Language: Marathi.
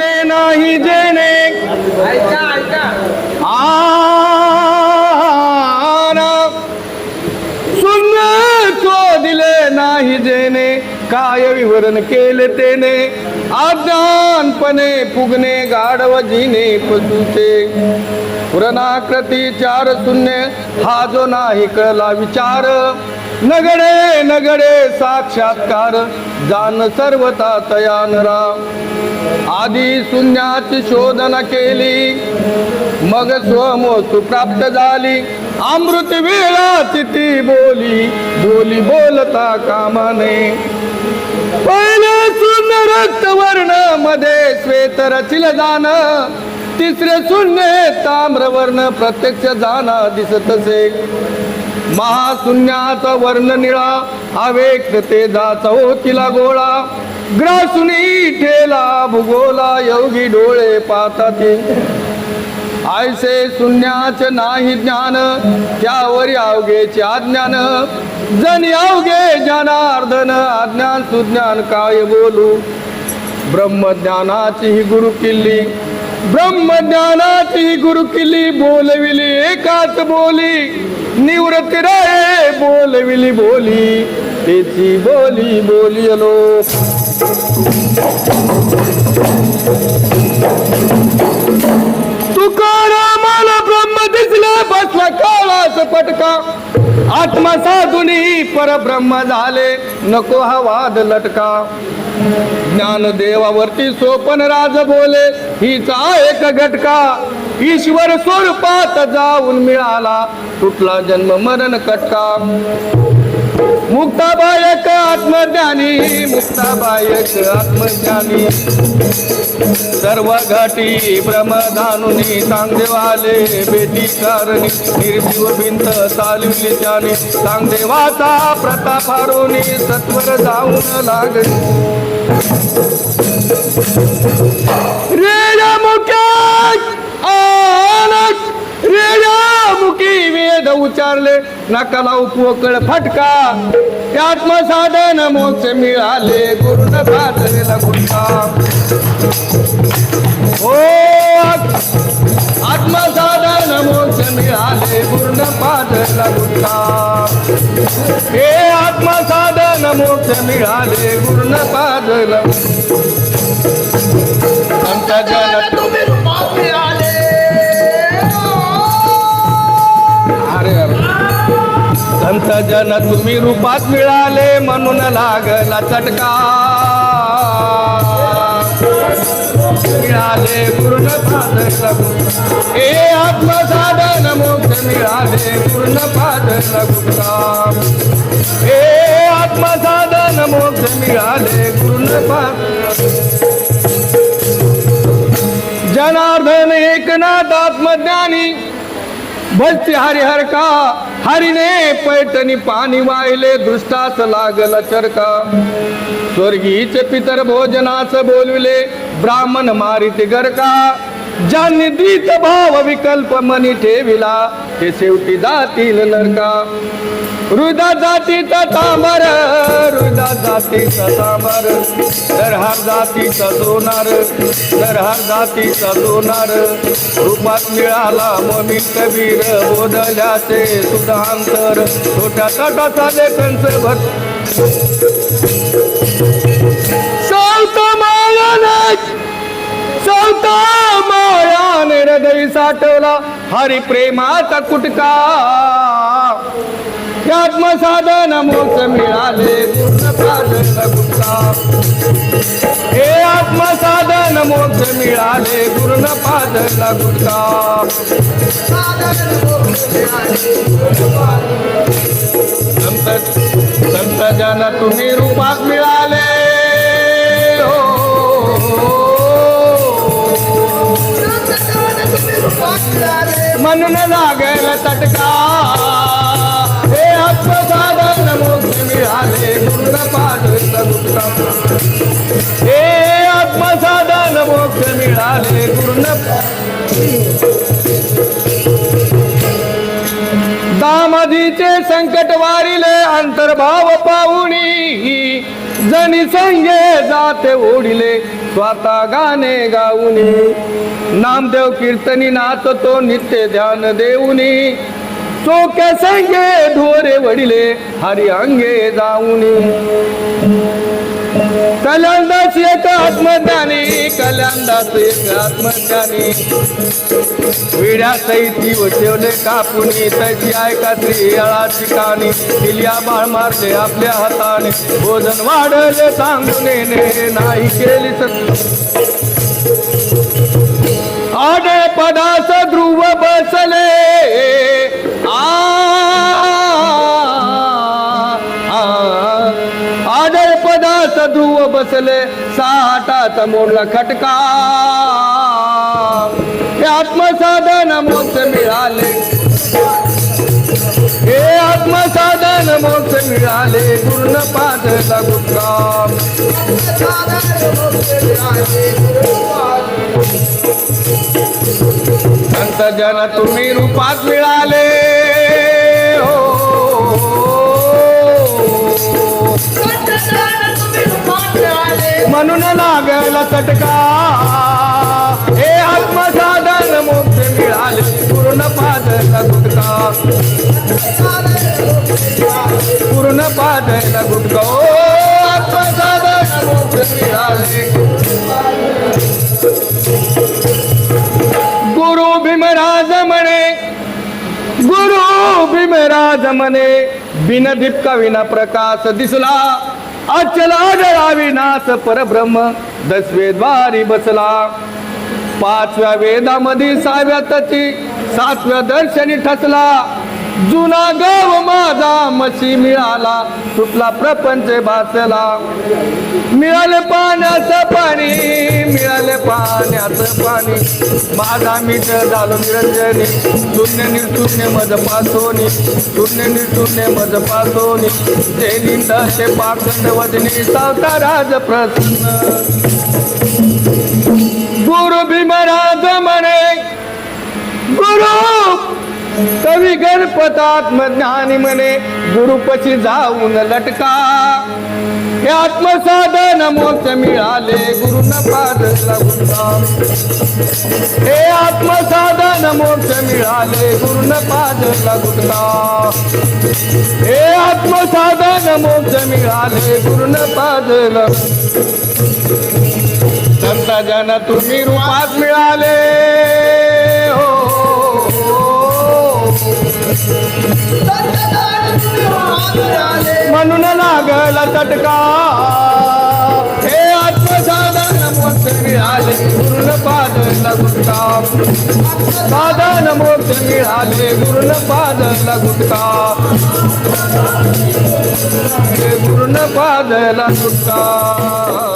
दिले नाही जेणे शून्य तो दिले नाही जेणे काय विवरण केले तेने अज्ञानपणे पुगणे गाढव जिने पशुचे पुरणाकृती चार शून्य हा जो नाही कळला विचार नगडे नगडे साक्षात्कार जाण सर्वता तयानरा आधी शून्याची शोधना केली मग स्वमोसू प्राप्त झाली अमृत वेळाची ती बोली बोली बोलता कामाने पहिले शून्य रक्तवर्ण मध्ये श्वेत रचिल जाण तिसरे शून्य ताम्रवर्ण प्रत्यक्ष जाणा दिसतसे महाशून्याचा वर्ण निळा अव्यक्ततेजाचा होतीला गोळा ग्रासुनी ठेला भूगोला योगी डोळे पाहताती आयसे शून्याचे नाही ज्ञान त्यावर अवघेचे अज्ञान जन अवघे ज्ञानार्धन अज्ञान सुज्ञान काय बोलू ब्रह्मज्ञानाची ही गुरु किल्ली ब्रह्मज्ञानाची गुरु किल्ली बोलविली एकाच बोली निवृत्ती राये बोलविली बोली तेची बोली बोलियलो तुकारामाला ब्रह्म दिसला बसला काळाच पटका आत्मा साधुनी परब्रह्म झाले नको हा वाद लटका ज्ञानदेवावरती सोपन राज बोले हिचा एक घटका ईश्वर स्वरूपात जाऊन मिळाला तुटला जन्म मरण कटका मुक्ताबायक आत्मज्ञानी मुक्ताबायक आत्मज्ञानी सर्व घाटी ब्रह्मधानुनी सांगदेवाले बेटी कारणी निर्जीव भिंत चालविली त्याने सांगदेवाचा प्रताप हारोनी सत्वर जाऊन लागली रेड्यामुखी वेद उच्चारले नकाला उपवकळ फटका आत्मसाधन मोक्ष मिळाले गुरुन पाजलेला गुटका ओ आत्मसाधन मोक्ष मिळाले गुरुन पाजलेला गुटका हे आत्मसाधन मोक्ष मिळाले गुरुन पाजलेला आमच्या जनात तुम्ही रूपात मिळाले संत जन तुम्ही रूपात मिळाले म्हणून लागला चटका मिळाले पूर्ण पादला हे आत्मसाधन मोक्ष मिळाले पूर्ण पादला गुप्ता हे आत्मसाधन मोक्ष मिळाले पूर्ण पाद जनार्दन एकनाथ आत्मज्ञानी भक्ती हरिहर का हरिने पैठणी पाणी वाहिले दृष्टास लागला चरका स्वर्गीचे पितर भोजनास बोलविले ब्राह्मण मारित गरका ज्यांनी द्वित भाव विकल्प मनी ठेविला ते शेवटी जातील नरका हृदा जातीचा तांबर हृदा जातीचा तांबर दरहार जातीचा सोनार दरहार जातीचा सोनार रूपात मिळाला ममी कबीर बोधल्याचे सुधांतर छोट्या तटाचा लेखनच भर सौता मायाने हृदय साठवला हरी प्रेमाचा कुटका आत्मसाधन मोक्ष मिळाले पूर्ण पादला गुप्ता हे आत्मसाधन मोक्ष मिळाले पूर्ण पादला गुप्ता संत जन तुम्ही रूपात मिळाले म्हणून लागेल तटका हे आत्मसाधन मोक्ष मिळाले पूर्ण पादला गुप्ता हे आत्मसाधन मोक्ष मिळाले पूर्ण दामधीचे संकट वारिले अंतर्भाव पाहुणी जनी संगे जाते ओढिले स्वतः गाणे गाऊनी नामदेव कीर्तनी नाचतो नित्य ध्यान देऊनी चोक्या संगे ढोरे वडिले हरी अंगे जाऊनी कल्याणदास एक आत्मज्ञानी कल्याणदास एक आत्मज्ञानी विड्या सैती व ठेवले कापुनी तशी ऐका श्रीयाळाची कानी किल्या बाळ मारले आपल्या हाताने भोजन वाढले सांगून नाही केली आडे पदास ध्रुव बसले आडे पदास ध्रुव बसले साठाचा मोडला खटका हे आत्मसाधन मोक्ष मिळाले हे आत्मसाधन मोक्ष मिळाले पूर्ण पादला गुटका संत जन तुम्ही रूपात मिळाले म्हणून लागला चटका हे आत्मसाधन मोक्ष मिळाले पूर्ण पादला गुटका पूर्ण पादला गुटका ओ आत्मसाधन मोक्ष मिळाले गुरु भीमराज म्हणे बिन दीपका विना प्रकाश दिसला अचला जळा विनाश परब्रह्म दसवे द्वारी बसला पाचव्या वेदामध्ये सहाव्या तची सातव्या दर्शनी ठसला जुना गाव माझा मशी मिळाला सुटला प्रपंच भासला मिळाले पाण्याचं पाणी मिळाले पाण्याचं पाणी माझा मीठ झालो निरंजनी शून्य निर्शून्य मज पासोनी शून्य निर्शून्य मज पासोनी जे लिंडे पाखंड वजनी सावताराज प्रसन्न गुरु भीमराज म्हणे गुरु कवी गणपतात्मज्ञानी म्हणे गुरुपशी जाऊन लटका हे आत्मसाधन मोक्ष मिळाले गुरुन पादला गुटका हे आत्मसाधन मोक्ष मिळाले गुरुन पादला गुटका हे आत्मसाधन मोक्ष मिळाले गुरुन पादला संत जन तुम्ही रूपात मिळाले म्हणून लागला चटका हे आत्मसाधन मोक्ष मिळाले गुरुन पादला गुटका साधन मोक्ष मिळाले गुरुन पादला गुटका गुरुन पादला गुटका